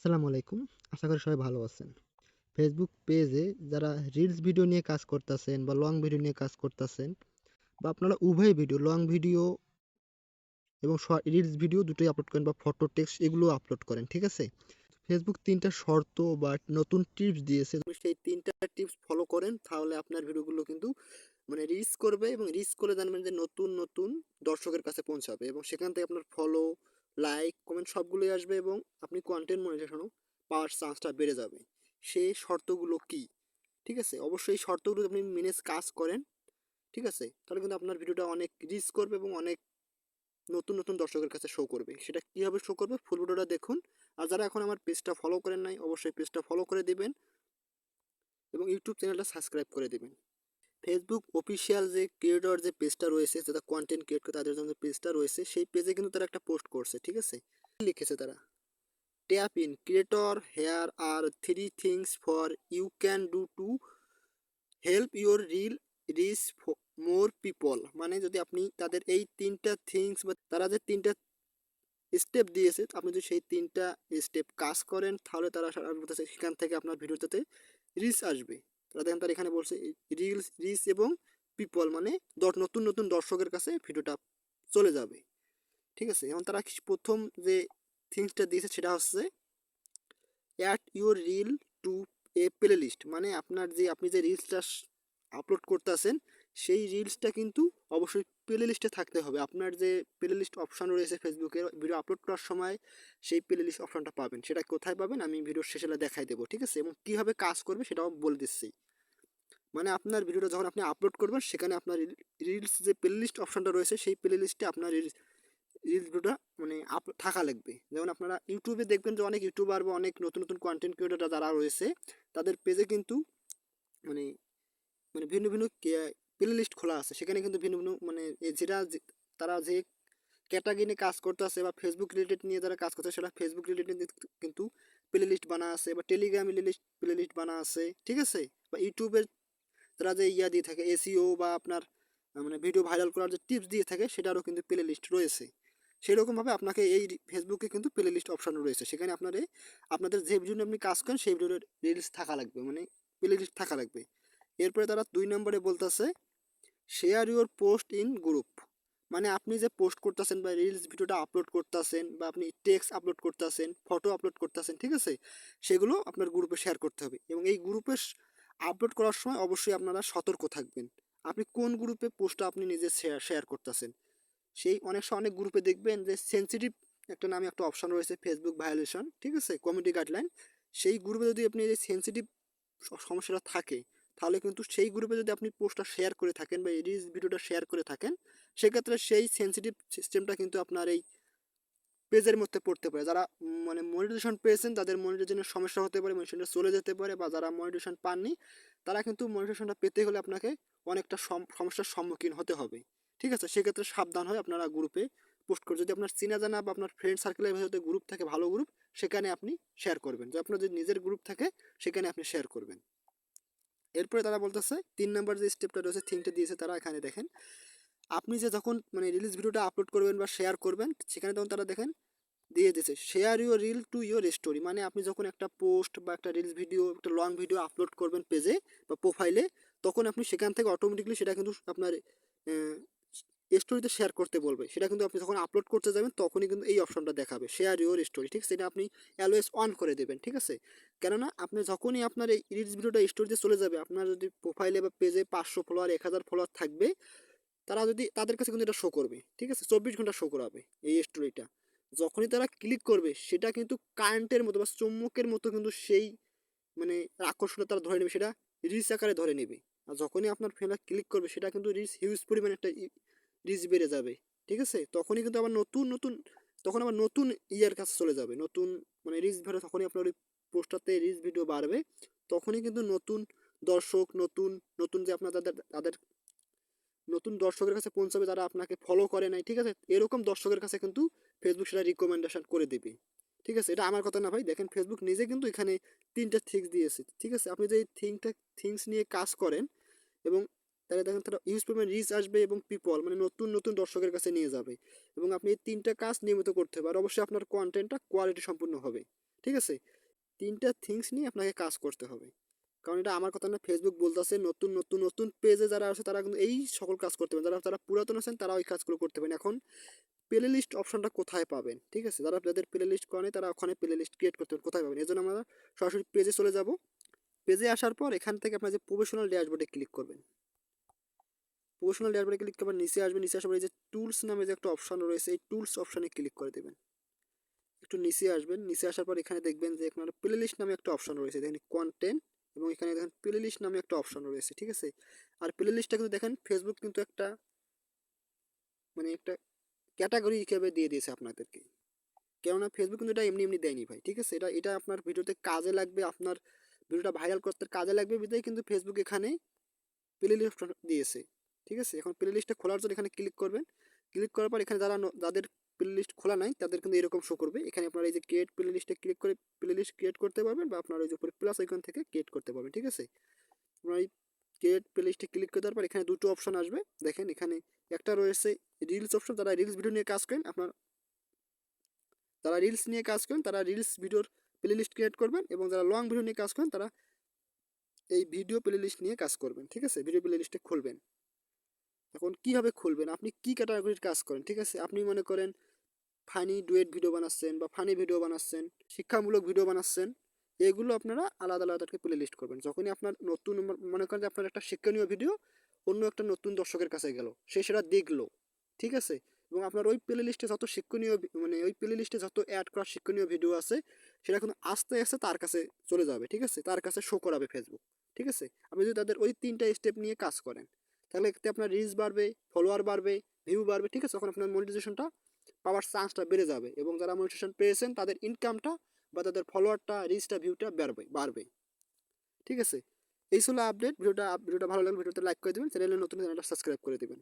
আসসালামু আলাইকুম। আশা করি সবাই ভালো আছেন। ফেসবুক পেজে যারা রিলস ভিডিও নিয়ে কাজ করতেছেন বা লং ভিডিও নিয়ে কাজ করতেছেন বা আপনারা উভয় ভিডিও লং ভিডিও এবং রিলস ভিডিও দুটোই আপলোড করেন বা ফটো টেক্সট এগুলো আপলোড করেন, ঠিক আছে? ফেসবুক ৩টা শর্ত বা নতুন টিপস দিয়েছে। যদি সেই ৩টা টিপস ফলো করেন তাহলে আপনার ভিডিওগুলো কিন্তু রিচ করবে এবং রিচ করে জানবেন যে নতুন দর্শকের কাছে পৌঁছাবে এবং সেখান থেকে আপনার ফলো, লাইক, কমেন্ট সবগুলোই আসবে এবং আপনি কনটেন্ট মনিটাইজেশনও পাওয়ার চান্সটা বেড়ে যাবে। সেই শর্তগুলো কি? ঠিক আছে? অবশ্যই এই শর্তগুলো আপনি মেনে কাজ করেন, ঠিক আছে? তাহলে কিন্তু আপনার ভিডিওটা অনেক রিচ করবে এবং অনেক নতুন দর্শকের কাছে শো করবে। সেটা কিভাবে শো করবে ফুল ভিডিওটা দেখুন। আর যারা এখন আমার পেজটা ফলো করেন নাই অবশ্যই পেজটা ফলো করে দিবেন এবং ইউটিউব চ্যানেলটা সাবস্ক্রাইব করে দিবেন। ফেসবুক অফিসিয়াল যে ক্রিয়েটর যে পেজটা রয়েছে, যারা কন্টেন্ট ক্রিয়েট করে তাদের জন্য পেজটা রয়েছে, সেই পেজে কিন্তু তারা একটা পোস্ট করছে, ঠিক আছে? লিখেছে তারা, tap in creator, here are 3 things for you can do to help your reel reach more people. মানে যদি আপনি তাদের এই 3টা থিংস বা তারা যে 3টা স্টেপ দিয়েছে, আপনি যদি সেই 3টা স্টেপ কাজ করেন তাহলে তারা বলতেছে সেখান থেকে আপনার ভিডিওটাতে রিচ আসবে। তারা দেখেন তারা এখানে বলছে রিলস রিচ এবং পিপল মানে নতুন দর্শকের কাছে ভিডিওটা চলে যাবে, ঠিক আছে? এখন তারা প্রথম যে থিংসটা দিয়েছে সেটা হচ্ছে add your reel to a playlist. মানে আপনার যে আপনি যে রিলসটা আপলোড করতেছেন সেই রিলসটা কিন্তু অবশ্যই প্লে লিস্টে থাকতে হবে। আপনার যে প্লে লিস্ট অপশন রয়েছে ফেসবুকের ভিডিও আপলোড করার সময় সেই প্লে লিস্ট অপশনটা পাবেন। সেটা কোথায় পাবেন আমি ভিডিওর শেষে দেখাই দেবো, ঠিক আছে? এবং কীভাবে কাজ করবে সেটাও বলে দিচ্ছি। মানে আপনার ভিডিওটা যখন আপনি আপলোড করবেন সেখানে আপনার রিলস যে প্লে লিস্ট অপশনটা রয়েছে সেই প্লে লিস্টে আপনার রিলস ভিডিওটা থাকা লাগবে। যেমন আপনারা ইউটিউবে দেখবেন যে অনেক ইউটিউবার বা অনেক নতুন কন্টেন্ট ক্রিয়েটর যারা রয়েছে তাদের পেজে কিন্তু মানে ভিন্ন প্লে লিস্ট খোলা আছে। সেখানে কিন্তু ভিন্ন তারা যে ক্যাটাগরি নিয়ে কাজ করতেছে বা ফেসবুক রিলেটেড নিয়ে যারা কাজ করছে সেটা ফেসবুক রিলেটেড কিন্তু প্লে লিস্ট বানা আছে বা টেলিগ্রাম প্লে লিস্ট বানা আছে, ঠিক আছে? বা ইউটিউবের তারা যে দিয়ে থাকে এসইও বা আপনার ভিডিও ভাইরাল করার যে টিপস দিয়ে থাকে সেটারও কিন্তু প্লে লিস্ট রয়েছে। সেরকমভাবে আপনাকে এই ফেসবুকে কিন্তু প্লে লিস্ট অপশন রয়েছে। সেখানে আপনাদের যে ভিডিও নিয়ে আপনি কাজ করেন সেই ভিডিওর রিলস থাকা লাগবে, মানে প্লে লিস্ট থাকা লাগবে। এরপরে তারা ২ নম্বরে বলতেছে share your post in group. মানে আপনি যে পোস্ট করতেছেন বা রিলস ভিডিওটা আপলোড করতেছেন বা আপনি টেক্সট আপলোড করতেছেন, ফটো আপলোড করতেছেন, ঠিক আছে? সেগুলো আপনার গ্রুপে শেয়ার করতে হবে এবং এই গ্রুপে আপলোড করার সময় অবশ্যই আপনারা সতর্ক থাকবেন। আপনি কোন গ্রুপে পোস্টটা আপনি নিজে শেয়ার করতেছেন। সেই অনেক গ্রুপে দেখবেন যে সেনসিটিভ একটা নামে একটা অপশন রয়েছে ফেসবুক ভায়োলেশন, ঠিক আছে? Community guideline. সেই গ্রুপে যদি আপনি এই সেনসিটিভ সমস্যাটা থাকে তাহলে কিন্তু সেই গ্রুপে যদি আপনি পোস্টটা শেয়ার করে থাকেন বা রিলস ভিডিওটা শেয়ার করে থাকেন সেক্ষেত্রে সেই সেনসিটিভ সিস্টেমটা কিন্তু আপনার এই পেজের মধ্যে পড়তে পারে। যারা মনিটাইজেশন পেয়েছেন তাদের মনিটাইজেশনের সমস্যা হতে পারে, মনিটাইজেশনটা চলে যেতে পারে, বা যারা মনিটাইজেশন পাননি তারা কিন্তু মনিটাইজেশনটা পেতে হলে আপনাকে অনেকটা সমস্যার সম্মুখীন হতে হবে, ঠিক আছে? সেক্ষেত্রে সাবধান হয়ে আপনারা গ্রুপে পোস্ট করে যদি আপনার চেনা জানা বা আপনার ফ্রেন্ড সার্কেলের ভেতরে গ্রুপ থাকে ভালো গ্রুপ সেখানে আপনি শেয়ার করবেন। যে আপনার যদি নিজের গ্রুপ থাকে সেখানে আপনি শেয়ার করবেন। এরপরে তারা বলতেছে ৩ নম্বর যে স্টেপটা রয়েছে থিংটা দিয়েছে তারা এখানে দেখেন, আপনি যে যখন রিলিজ ভিডিওটা আপলোড করবেন বা শেয়ার করবেন সেখানে তখন তারা দেখেন দিয়ে দিয়েছে share your reel to your story. মানে আপনি যখন একটা পোস্ট বা একটা রিলস ভিডিও একটা লং ভিডিও আপলোড করবেন পেজে বা প্রোফাইলে তখন আপনি সেখান থেকে অটোমেটিকলি সেটা কিন্তু আপনার স্টোরিতে শেয়ার করতে বলবে। সেটা কিন্তু আপনি যখন আপলোড করতে যাবেন তখনই কিন্তু এই অপশনটা দেখাবে শেয়ার ইউর স্টোরি, ঠিক আছে? এটা আপনি অলওয়েজ অন করে দেবেন, ঠিক আছে? কেননা আপনি যখনই আপনার এই রিলস ভিডিওটা স্টোরিতে চলে যাবে আপনার যদি প্রোফাইলে বা পেজে 500 ফলোয়ার 1000 ফলোয়ার থাকবে তারা যদি তাদের কাছে কিন্তু এটা শো করবে, ঠিক আছে? 24 ঘন্টা শো করাবে এই স্টোরিটা। যখনই তারা ক্লিক করবে সেটা কিন্তু কারেন্টের মতো বা চুম্বকের মতো কিন্তু সেই আকর্ষণটা তারা ধরে নেবে, সেটা রিলস আকারে ধরে নেবে। আর যখনই আপনার ফেলা ক্লিক করবে সেটা কিন্তু রিলস হিউজ পরিমাণে একটা রিচ বেড়ে যাবে, ঠিক আছে? তখনই কিন্তু আবার তখন আবার নতুন ইয়ার কাছে চলে যাবে, নতুন রিচ বেড়ে তখনই আপনার ওই পোস্টটাতে রিচ ভিডিও বাড়বে। তখনই কিন্তু নতুন দর্শক নতুন যে আপনার তাদের নতুন দর্শকের কাছে পৌঁছাবে যারা আপনাকে ফলো করে নাই, ঠিক আছে? এরকম দর্শকের কাছে কিন্তু ফেসবুক সেটা রিকমেন্ডেশন করে দেবে, ঠিক আছে? এটা আমার কথা না ভাই, দেখেন ফেসবুক নিজে কিন্তু এখানে 3টা থিংস দিয়েছে, ঠিক আছে? আপনি যে এই থিংস নিয়ে কাজ করেন এবং তাহলে দেখেন তারা ইউজ পরিমাণ রিচ আসবে এবং পিপল নতুন দর্শকের কাছে নিয়ে যাবে এবং আপনি এই 3টা কাজ নিয়মিত করতে হবে আর অবশ্যই আপনার কন্টেন্টটা কোয়ালিটি সম্পূর্ণ হবে, ঠিক আছে? তিনটা থিংস নিয়ে আপনাকে কাজ করতে হবে। কারণ এটা আমার কথা না, ফেসবুক বলতেছে নতুন নতুন নতুন পেজে যারা আছে তারা কিন্তু এই সকল কাজ করতে পারেন, যারা যারা পুরাতন আছেন তারা ওই কাজগুলো করতে পারেন। এখন প্লে লিস্ট অপশনটা কোথায় পাবেন, ঠিক আছে, যাদের প্লে লিস্ট করা নেই তারা ওখানে প্লে লিস্ট ক্রিয়েট করতে পারেন, কোথায় পাবেন, এই জন্য আমরা সরাসরি পেজে চলে যাব। পেজে আসার পর এখান থেকে আপনার যে প্রফেশনাল ড্যাশবোর্ডে ক্লিক করবেন, প্রফেশনাল ড্যাশবোর্ডে ক্লিক করবেন, নিচে আসবেন, নিচে আসার পর এই যে টুলস নামে যে একটা অপশন রয়েছে এই টুলস অপশনে ক্লিক করে দেবেন। একটু নিচে আসবেন, নিচে আসার পর এখানে দেখবেন যে এখানে প্লে লিস্ট নামে একটা অপশন রয়েছে, দেখেন কন্টেন্ট, এবং এখানে দেখেন প্লে লিস্ট নামে একটা অপশন রয়েছে, ঠিক আছে। আর প্লে লিস্টটা কিন্তু দেখেন ফেসবুক কিন্তু একটা মানে একটা ক্যাটাগরি হিসেবে দিয়ে দিয়েছে আপনাদেরকে, কেননা ফেসবুক কিন্তু এটা এমনি এমনি দেয়নি ভাই, ঠিক আছে। এটা এটা আপনার ভিডিওতে কাজে লাগবে, আপনার ভিডিওটা ভাইরাল করতে কাজে লাগবে বিধায় কিন্তু ফেসবুক এখানে প্লে লিস্ট দিয়েছে, ঠিক আছে। এখন প্লে লিস্টটা খোলার জন্য এখানে ক্লিক করবেন, ক্লিক করার পর এখানে যাদের প্লে লিস্ট খোলা নাই তাদের কিন্তু এরকম শো করবে। এখানে আপনার এই যে ক্রিয়েট প্লে লিস্টে ক্লিক করে প্লে লিস্ট ক্রিয়েট করতে পারবেন, বা আপনার ওই যে উপরে প্লাস আইকন থেকে ক্রিয়েট করতে পারবেন, ঠিক আছে। আপনার এই ক্রিয়েট প্লে লিস্টে ক্লিক করে দেওয়ার পর এখানে দুটো অপশন আসবে, দেখেন এখানে একটা রয়েছে রিলস অপশন, যারা রিলস ভিডিও নিয়ে কাজ করেন আপনার, যারা রিলস নিয়ে কাজ করেন তারা রিলস ভিডিওর প্লে লিস্ট ক্রিয়েট করবেন, এবং যারা লং ভিডিও নিয়ে কাজ করেন তারা এই ভিডিও প্লে লিস্ট নিয়ে কাজ করবেন, ঠিক আছে। ভিডিও প্লে লিস্টে খুলবেন। এখন কিভাবে খুলবেন, আপনি কি ক্যাটাগরির কাজ করেন, ঠিক আছে। আপনি মনে করেন ফানি ডুয়েট ভিডিও বানাচ্ছেন, বা ফানি ভিডিও বানাচ্ছেন, শিক্ষামূলক ভিডিও বানাচ্ছেন, এগুলো আপনারা আলাদা আলাদা প্লে লিস্ট করবেন। যখনই আপনার নতুন মনে করেন যে আপনার একটা শিক্ষণীয় ভিডিও অন্য একটা নতুন দর্শকের কাছে গেল, সে সেটা দেখলো, ঠিক আছে, এবং আপনার ওই প্লে লিস্টে যত শিক্ষণীয় মানে ওই প্লে লিস্টে যত অ্যাড করা শিক্ষণীয় ভিডিও আছে সেটা কিন্তু আস্তে আস্তে তার কাছে চলে যাবে, ঠিক আছে, তার কাছে শো করাবে ফেসবুক, ঠিক আছে। আপনি যদি তাদের ওই তিনটা স্টেপ নিয়ে কাজ করেন তাহলে এতে আপনার রিচ বাড়বে, ফলোয়ার বাড়বে, ভিউ বাড়বে, ঠিক আছে। তখন আপনার মনিটাইজেশনটা পাওয়ার চান্সটা বেড়ে যাবে, এবং যারা মনিটাইজেশন পেয়েছেন তাদের ইনকামটা বা তাদের ফলোয়ারটা, রিচটা, ভিউটা বাড়বে, ঠিক আছে। এই ছিল আপডেট। ভিডিওটা ভালো লাগলে ভিডিওতে লাইক করে দেবেন, চ্যানেলে নতুন চ্যানেলটা সাবস্ক্রাইব করে দেবেন।